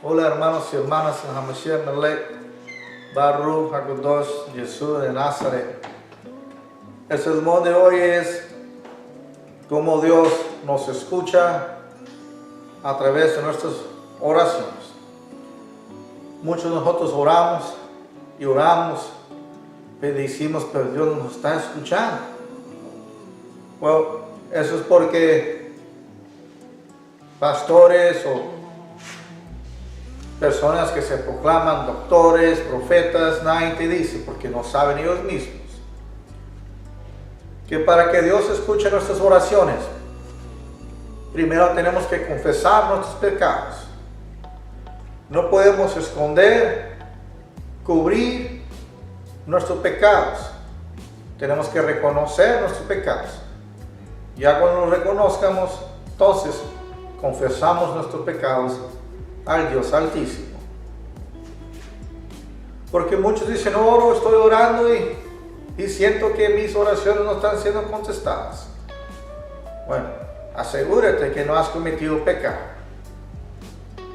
Hola hermanos y hermanas en Hamashiach Melech, Baruch HaKadosh, Jesús de Nazaret. El sermón de hoy es cómo Dios nos escucha a través de nuestras oraciones. Muchos de nosotros oramos y oramos, decimos, pero Dios nos está escuchando. Bueno, eso es porque pastores o personas que se proclaman doctores, profetas, nadie te dice, porque no saben ellos mismos, que para que Dios escuche nuestras oraciones, primero tenemos que confesar nuestros pecados. No podemos esconder, cubrir nuestros pecados. Tenemos que reconocer nuestros pecados. Ya cuando los reconozcamos, entonces confesamos nuestros pecados al Dios Altísimo. Porque muchos dicen, oro, estoy orando y siento que mis oraciones no están siendo contestadas. Bueno, asegúrate que no has cometido pecado.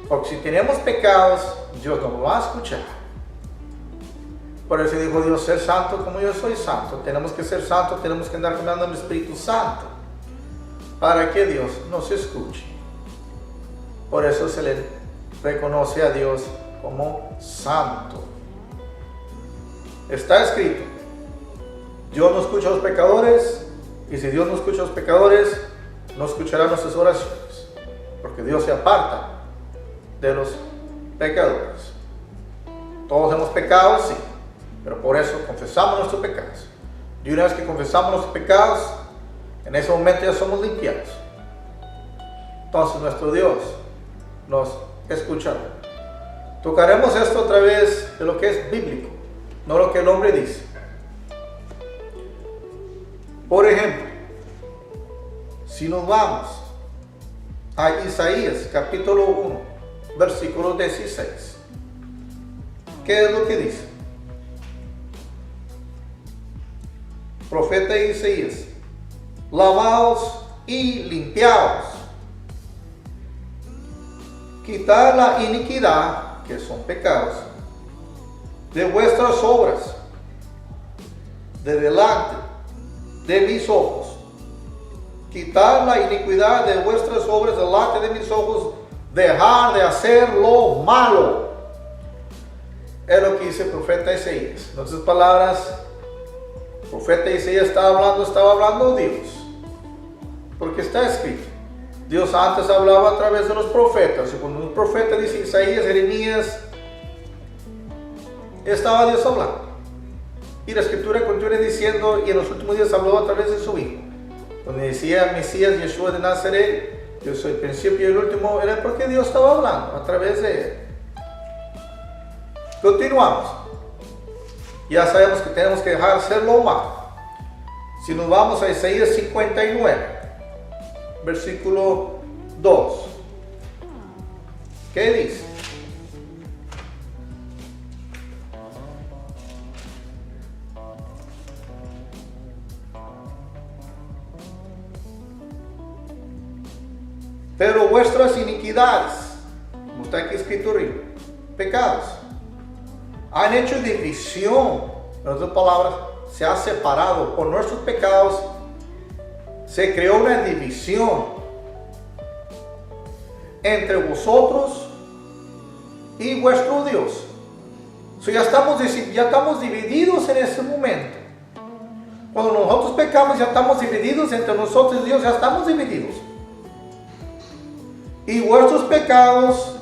Porque si tenemos pecados, Dios no lo va a escuchar. Por eso dijo Dios, ser santo como yo soy santo. Tenemos que ser santos, tenemos que andar caminando en el Espíritu Santo para que Dios nos escuche. Por eso se le reconoce a Dios como santo. Está escrito, Dios no escucha a los pecadores, y si Dios no escucha a los pecadores, no escuchará nuestras oraciones, porque Dios se aparta de los pecadores. Todos hemos pecado, sí, pero por eso confesamos nuestros pecados. Y una vez que confesamos nuestros pecados, en ese momento ya somos limpiados. Entonces nuestro Dios nos escuchará. Tocaremos esto a través de lo que es bíblico, no lo que el hombre dice. Por ejemplo, si nos vamos a Isaías capítulo 1, versículo 16, ¿qué es lo que dice? Profeta Isaías, lavaos y limpiaos, quitar la iniquidad, que son pecados, de vuestras obras, de delante de mis ojos. Quitar la iniquidad de vuestras obras delante de mis ojos, dejar de hacer lo malo. Es lo que dice el profeta Isaías. En otras palabras, el profeta Isaías estaba hablando Dios, porque está escrito. Dios antes hablaba a través de los profetas, y cuando un profeta dice Isaías, Jeremías, estaba Dios hablando. Y la escritura continúa diciendo, y en los últimos días habló a través de su Hijo. Cuando decía Mesías, Yeshua de Nazaret, yo soy el principio y el último, era porque Dios estaba hablando a través de él. Continuamos. Ya sabemos que tenemos que dejar de hacer lo malo. Si nos vamos a Isaías 59, versículo 2, ¿qué dice? Pero vuestras iniquidades, como está aquí escrito arriba, pecados, han hecho división. En otras palabras, se ha separado. Por nuestros pecados se creó una división entre vosotros y vuestro Dios. So, ya estamos divididos en ese momento. Cuando nosotros pecamos, ya estamos divididos entre nosotros y Dios, ya estamos divididos. Y vuestros pecados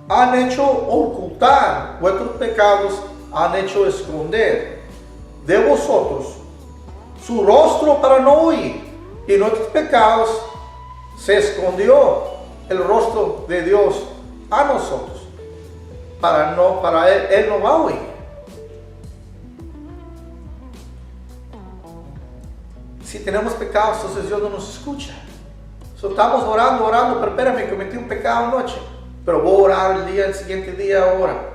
han hecho ocultar, vuestros pecados han hecho esconder de vosotros su rostro para no oír. Y nuestros pecados se escondió el rostro de Dios a nosotros. Para él no va a oír. Si tenemos pecados, entonces Dios no nos escucha. Estamos orando, pero espérame, cometí un pecado anoche, pero voy a orar el siguiente día ahora.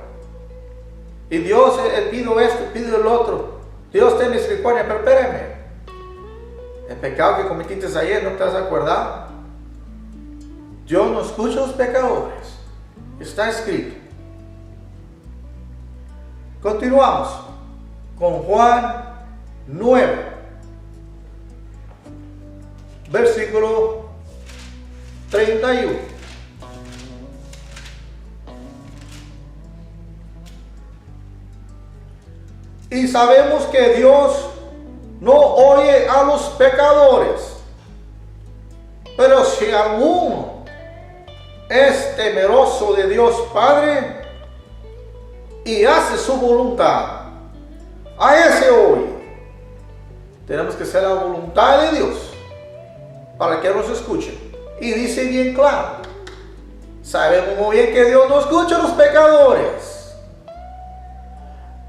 Y Dios, pido esto, pido el otro. Dios ten misericordia, pero espérame. El pecado que cometiste ayer, ¿no te has acordado? Dios no escucha a los pecadores. Está escrito. Continuamos con Juan 9, versículo 31. Y sabemos que Dios no oye a los pecadores, pero si alguno es temeroso de Dios Padre y hace su voluntad, a ese oye. Tenemos que hacer la voluntad de Dios para que nos escuchen. Y dice bien claro, sabemos muy bien que Dios no escucha a los pecadores.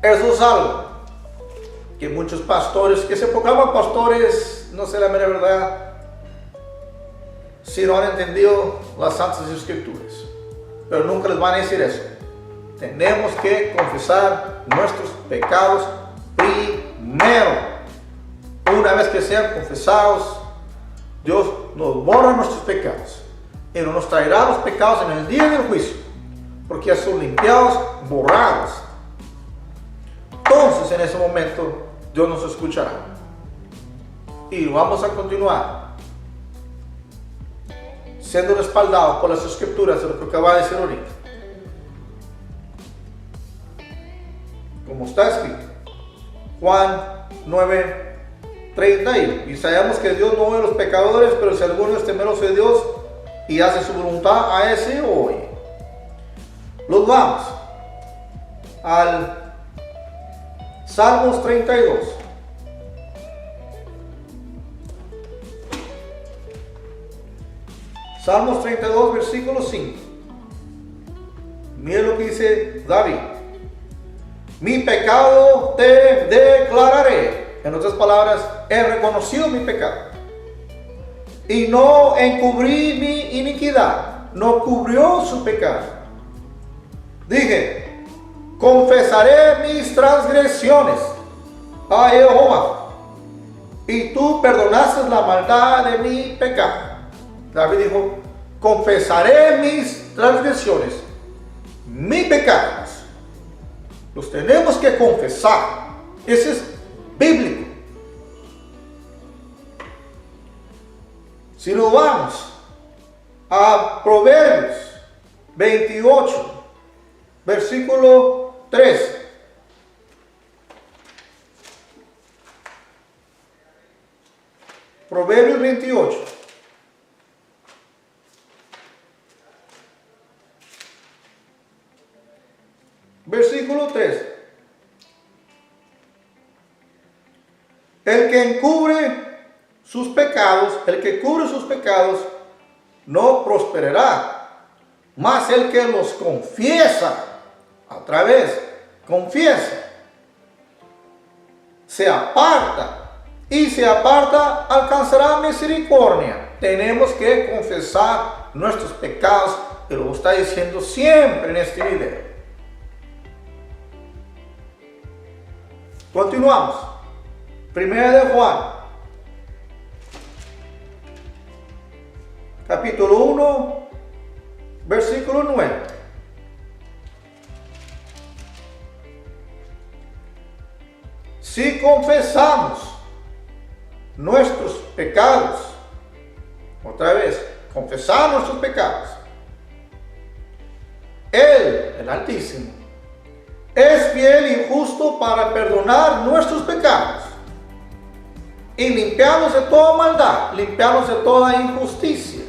Eso es algo que muchos pastores que se proclaman pastores, no sé la mera verdad, si no han entendido las Santas Escrituras, pero nunca les van a decir eso. Tenemos que confesar nuestros pecados primero. Una vez que sean confesados, Dios nos borra nuestros pecados y no nos traerá los pecados en el día del juicio, porque ya son limpiados, borrados. Entonces en ese momento Dios nos escuchará. Y vamos a continuar siendo respaldados por las Escrituras de lo que acaba de decir ahorita. Como está escrito, Juan 9, 31. Y sabemos que Dios no oye a los pecadores, pero si alguno es temeroso de Dios y hace su voluntad, a ese oye. Los vamos al Salmos 32. Salmos 32, versículo 5. Mira lo que dice David. Mi pecado te declararé. En otras palabras, he reconocido mi pecado y no encubrí mi iniquidad. No cubrió su pecado. Dije, confesaré mis transgresiones a Jehová, y tú perdonaste la maldad de mi pecado. David dijo, confesaré mis transgresiones, mis pecados. Los tenemos que confesar. Ese es bíblico. Si nos vamos a Proverbios 28, versículo 3. Proverbios 28. Versículo 3. El que cubre sus pecados, no prosperará, mas el que los confiesa, se aparta, alcanzará misericordia. Tenemos que confesar nuestros pecados, y lo está diciendo siempre en este video. Continuamos. Primera de Juan, capítulo 1, versículo 9. Si confesamos nuestros pecados, otra vez, confesar nuestros pecados, Él, el Altísimo, es fiel y justo para perdonar nuestros pecados y limpiarnos de toda maldad, limpiarnos de toda injusticia.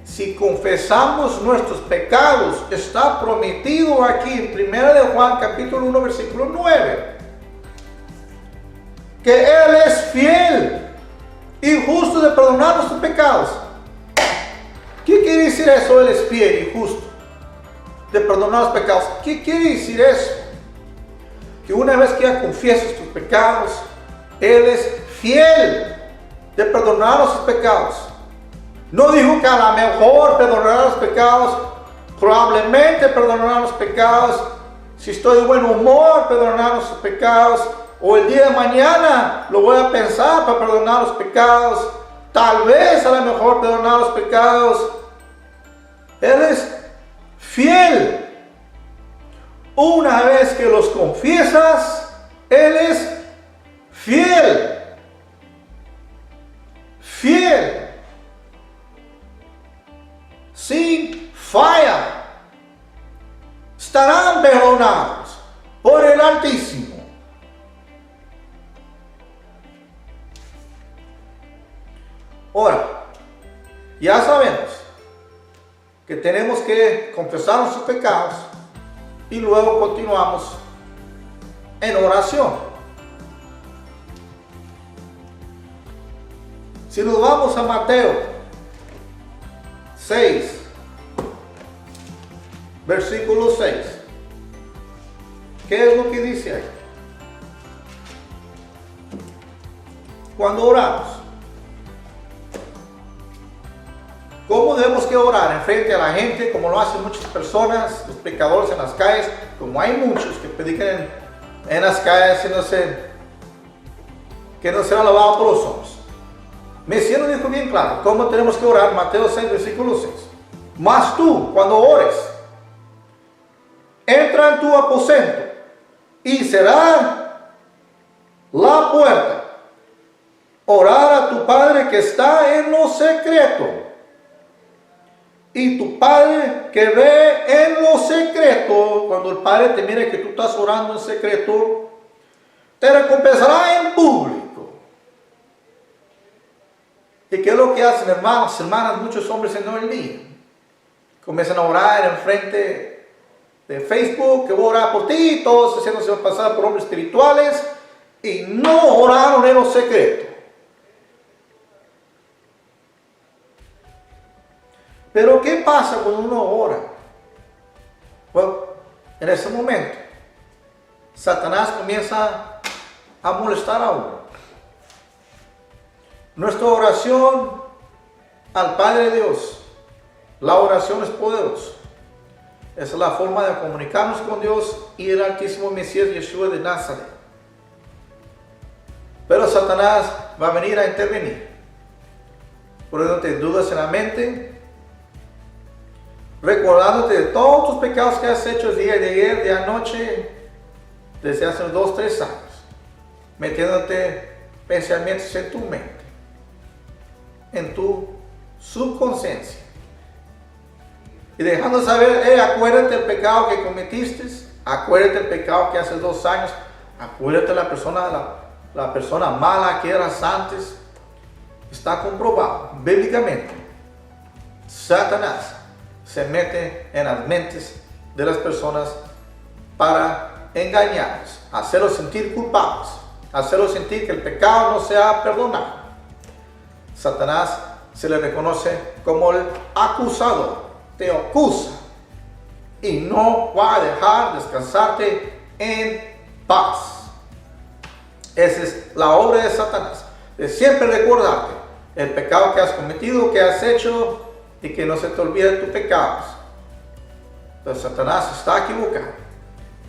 Si confesamos nuestros pecados, está prometido aquí en 1 de Juan capítulo 1 versículo 9, que Él es fiel y justo de perdonar nuestros pecados. ¿Qué quiere decir eso? Él es fiel y justo de perdonar los pecados. ¿Qué quiere decir eso? Que una vez que ya confiesas tus pecados, Él es fiel de perdonar nuestros pecados. No dijo que a lo mejor perdonará los pecados, probablemente perdonará los pecados, si estoy de buen humor perdonará los pecados, o el día de mañana lo voy a pensar para perdonar los pecados, tal vez a lo mejor perdonar los pecados. Él es fiel. una vez que los confiesas, Él es fiel. Fiel. Sin falla. Estarán perdonados por el Altísimo. Ahora, ya sabemos que tenemos que confesar nuestros pecados y luego continuamos en oración. Si nos vamos a Mateo 6, versículo 6, ¿qué es lo que dice ahí? Cuando oramos, ¿cómo debemos que orar en frente a la gente, como lo hacen muchas personas, los pecadores en las calles? Como hay muchos que predican en las calles que no será lavado por los hombres. Mesías nos dijo bien claro cómo tenemos que orar. Mateo 6, versículo 6. Mas tú, cuando ores, entra en tu aposento y cerrar la puerta. Orar a tu Padre que está en lo secreto. Y tu Padre que ve en lo secreto, cuando el Padre te mire que tú estás orando en secreto, te recompensará en público. ¿Y qué es lo que hacen, hermanos, hermanas, muchos hombres en el día? Comienzan a orar en frente de Facebook, que voy a orar por ti, todos haciéndose pasar por hombres espirituales, y no oraron en lo secreto. Pero ¿qué pasa cuando uno ora? Bueno, en ese momento, Satanás comienza a molestar a uno. Nuestra oración al Padre Dios, la oración es poderosa. Esa es la forma de comunicarnos con Dios y el Altísimo Mesías Yeshua de Nazaret. Pero Satanás va a venir a intervenir, poniéndote dudas en la mente, recordándote de todos tus pecados que has hecho el día de ayer, de anoche, desde hace 2 o 3 años, metiéndote pensamientos en tu mente, en tu subconsciencia, y dejando saber, acuérdate del pecado que cometiste, acuérdate del pecado que hace 2 años, acuérdate de la persona mala que eras antes. Está comprobado bíblicamente. Satanás se mete en las mentes de las personas para engañarlos, hacerlos sentir culpables, hacerlos sentir que el pecado no se ha perdonado. Satanás se le reconoce como el acusador, te acusa y no va a dejar descansarte en paz. Esa es la obra de Satanás, de siempre recordarte el pecado que has cometido, que has hecho, y que no se te olvide tus pecados. Pero Satanás está equivocado.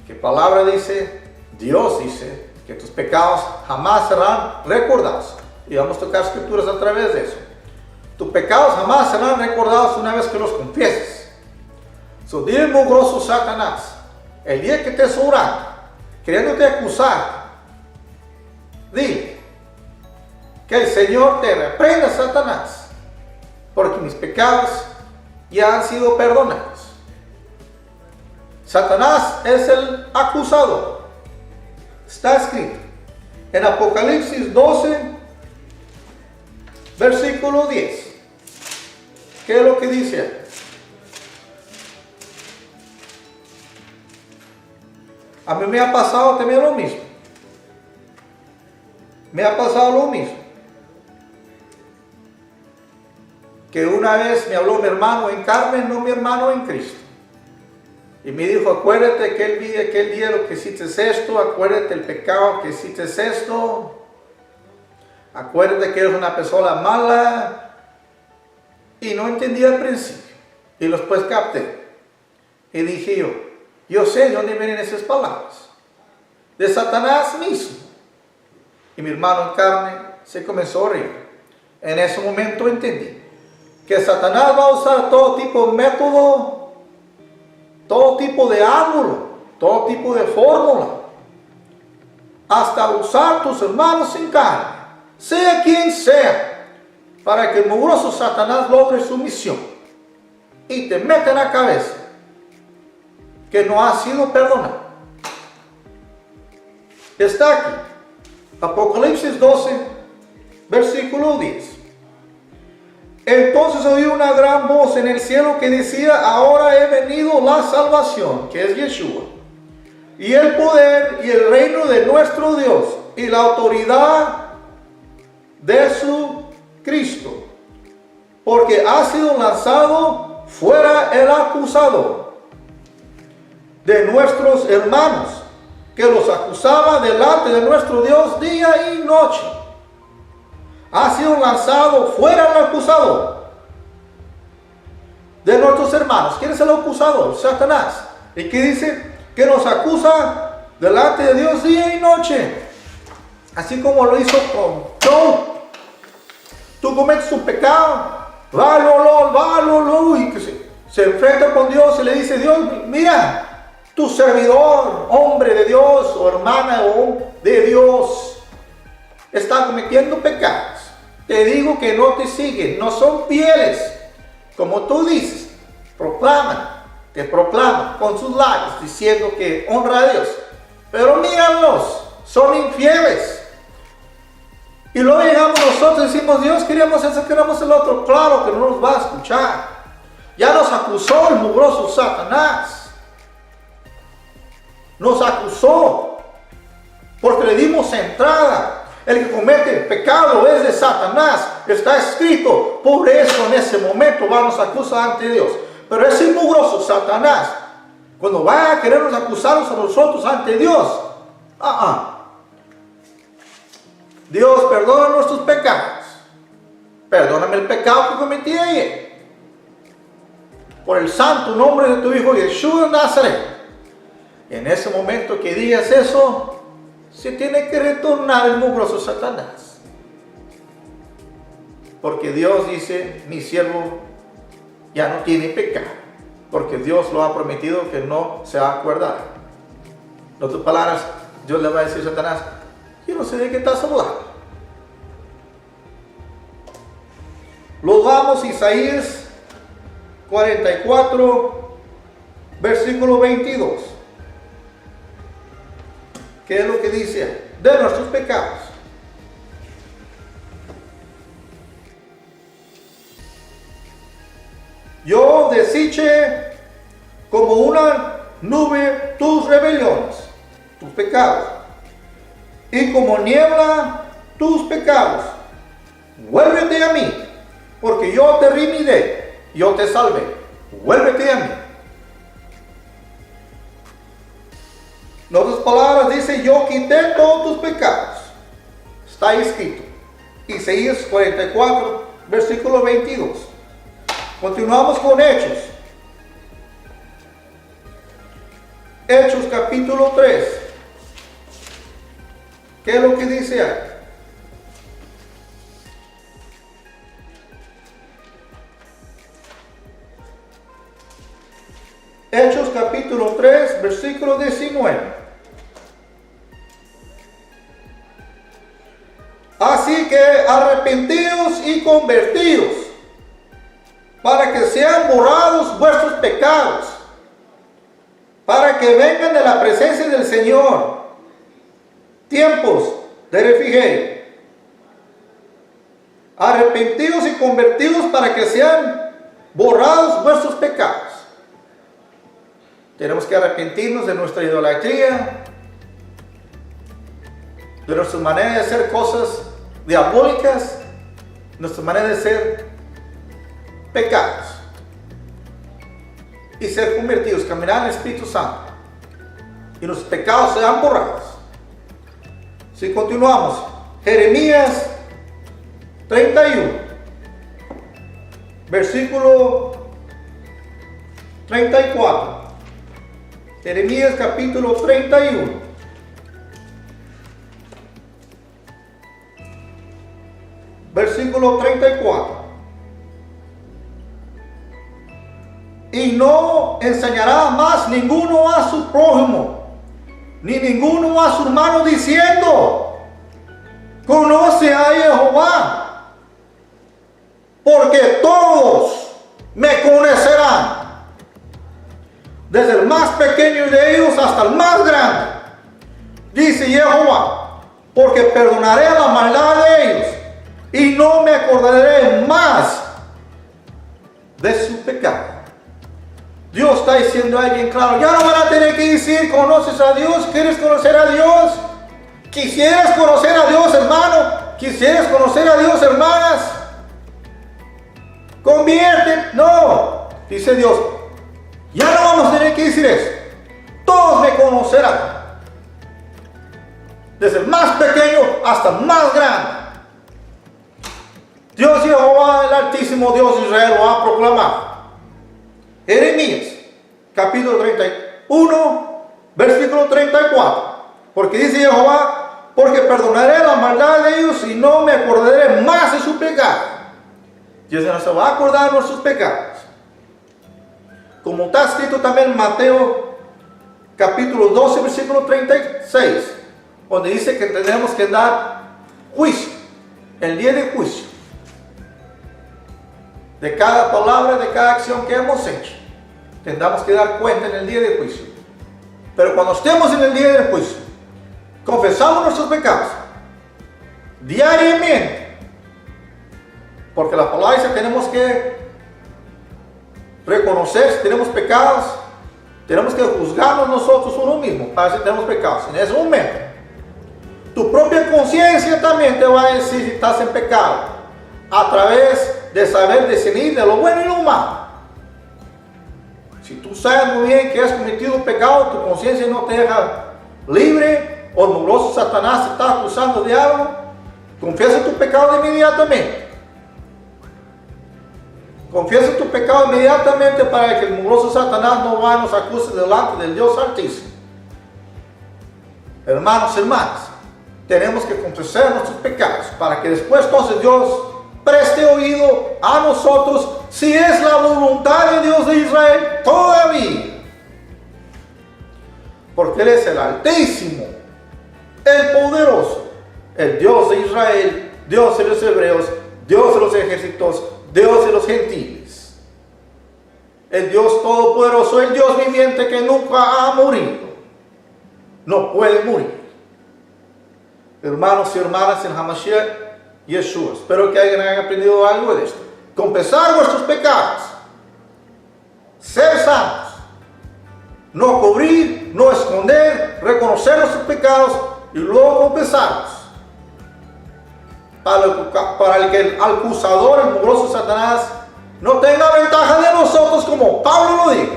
¿Qué palabra dice? Dios dice que tus pecados jamás serán recordados. Y vamos a tocar escrituras a través de eso. Tus pecados jamás serán recordados una vez que los confieses. So, dile mugroso Satanás, el día que estés orando, queriéndote acusar, dile que el Señor te reprenda, Satanás, porque mis pecados ya han sido perdonados. Satanás es el acusador. Está escrito en Apocalipsis 12, versículo 10. ¿Qué es lo que dice? A mí me ha pasado también lo mismo. Me ha pasado lo mismo. Que una vez me habló mi hermano en Carmen, no mi hermano en Cristo. Y me dijo, acuérdate que aquel día lo que hiciste es esto, acuérdate el pecado que hiciste es esto, acuérdate que eres una persona mala. Y no entendí al principio. Y después capté. Y dije yo sé de dónde vienen esas palabras. De Satanás mismo. Y mi hermano en carne se comenzó a reír. En ese momento entendí que Satanás va a usar todo tipo de método, todo tipo de ángulo todo tipo de fórmula, hasta usar tus hermanos sin carne, sea quien sea, para que el mugroso Satanás logre su misión y te meta en la cabeza que no has sido perdonado. Está aquí, Apocalipsis 12, versículo 10. Entonces oí una gran voz en el cielo que decía: ahora he venido la salvación, que es Yeshua, y el poder y el reino de nuestro Dios, y la autoridad de su Cristo, porque ha sido lanzado fuera el acusador de nuestros hermanos, que los acusaba delante de nuestro Dios día y noche. Ha sido lanzado fuera el acusador de nuestros hermanos. ¿Quién es el acusador? Satanás. ¿Y qué dice? Que nos acusa delante de Dios día y noche. Así como lo hizo con Job. Tú cometes un pecado, y que se enfrenta con Dios y le dice: Dios, mira, tu servidor, hombre de Dios o hermana de Dios, está cometiendo pecados. Te digo que no te siguen, no son fieles, como tú dices. Te proclaman con sus labios diciendo que honra a Dios, pero míralos, son infieles. Y luego llegamos nosotros y decimos: Dios, queríamos eso, queríamos el otro. Claro que no nos va a escuchar. Ya nos acusó el mugroso Satanás. Nos acusó porque le dimos entrada. El que comete pecado es de Satanás, está escrito. Por eso en ese momento vamos a acusar ante Dios. Pero ese mugroso Satanás, cuando va a querernos acusarnos a nosotros ante Dios, Dios, perdona nuestros pecados. Perdóname el pecado que cometí ayer. Por el santo nombre de tu Hijo Yeshua de Nazaret. En ese momento que digas eso, se tiene que retornar el mugroso Satanás. Porque Dios dice: mi siervo ya no tiene pecado. Porque Dios lo ha prometido que no se va a acordar. En otras palabras, Dios le va a decir a Satanás: yo no sé de qué estás hablando. Lo vamos a Isaías 44, versículo 22. ¿Qué es lo que dice? De nuestros pecados. Yo deshice como una nube tus rebeliones, tus pecados, y como niebla tus pecados. Vuélvete a mí, porque yo te redimí, yo te salvé. Vuélvete a mí. En otras palabras dice: yo quité todos tus pecados. Está escrito. Isaías 44, versículo 22. Continuamos con Hechos. Hechos capítulo 3. ¿Qué es lo que dice ahí? Hechos capítulo 3, versículo 19. Así que arrepentidos y convertidos, para que sean borrados vuestros pecados, para que vengan de la presencia del Señor tiempos de refrigerio. Arrepentidos y convertidos para que sean borrados vuestros pecados. Tenemos que arrepentirnos de nuestra idolatría, de nuestra manera de hacer cosas diabólicas, nuestra manera de ser pecados, y ser convertidos, caminar en el Espíritu Santo, y los pecados sean borrados. Si continuamos, Jeremías 31, versículo 34. Jeremías capítulo 31. Versículo 34. Y no enseñará más ninguno a su prójimo, ni ninguno a su hermano, diciendo: conoce a Jehová, porque todos me conocerán, desde el más pequeño de ellos hasta el más grande, dice Jehová, porque perdonaré la maldad de ellos y no me acordaré más de su pecado. Dios está diciendo a alguien claro: ya no van a tener que decir: ¿conoces a Dios? ¿Quieres conocer a Dios? ¿Quisieras conocer a Dios, hermano? ¿Quisieras conocer a Dios, hermanas? Convierte. No, dice Dios, ya no vamos a tener que decir eso. Todos me conocerán, desde el más pequeño hasta el más grande. Dios Jehová, el Altísimo Dios de Israel, lo ha proclamado. Jeremías, capítulo 31, versículo 34. Porque dice Jehová: porque perdonaré la maldad de ellos y no me acordaré más de su pecado. Dios no se va a acordar de nuestros pecados. Como está escrito también en Mateo, capítulo 12, versículo 36, donde dice que tenemos que dar juicio, el día de juicio, de cada palabra, de cada acción que hemos hecho. Tendremos que dar cuenta en el día de juicio. Pero cuando estemos en el día del juicio, confesamos nuestros pecados diariamente, porque la palabra dice: tenemos que reconocer si tenemos pecados, tenemos que juzgarnos nosotros uno mismo para ver si tenemos pecados. En ese momento, tu propia conciencia también te va a decir si estás en pecado, a través de saber discernir de lo bueno y lo malo. Si tú sabes muy bien que has cometido un pecado, tu conciencia no te deja libre, o el mugroso Satanás te está acusando de algo, confiesa tu pecado inmediatamente. Confiesa tu pecado inmediatamente para que el mugroso Satanás no vaya y nos acuse delante del Dios Altísimo. Hermanos y hermanas, tenemos que confesar nuestros pecados para que después entonces Dios preste oído a nosotros, si es la voluntad de Dios de Israel todavía. Porque Él es el Altísimo, el Poderoso, el Dios de Israel, Dios de los hebreos, Dios de los ejércitos, Dios de los gentiles. El Dios Todopoderoso, el Dios viviente que nunca ha morido, no puede morir. Hermanos y hermanas en Hamashiach Yeshua, espero que hayan aprendido algo de esto. Confesar nuestros pecados, ser santos, no cubrir, no esconder, reconocer nuestros pecados y luego confesarlos, para que el acusador, el mugroso Satanás, no tenga ventaja de nosotros, como Pablo lo dijo.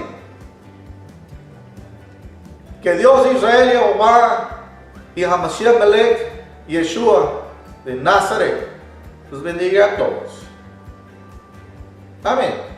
Que Dios de Israel, Jehová y Hamashiach Melech Yeshua de Nazaret los bendiga a todos. Amén.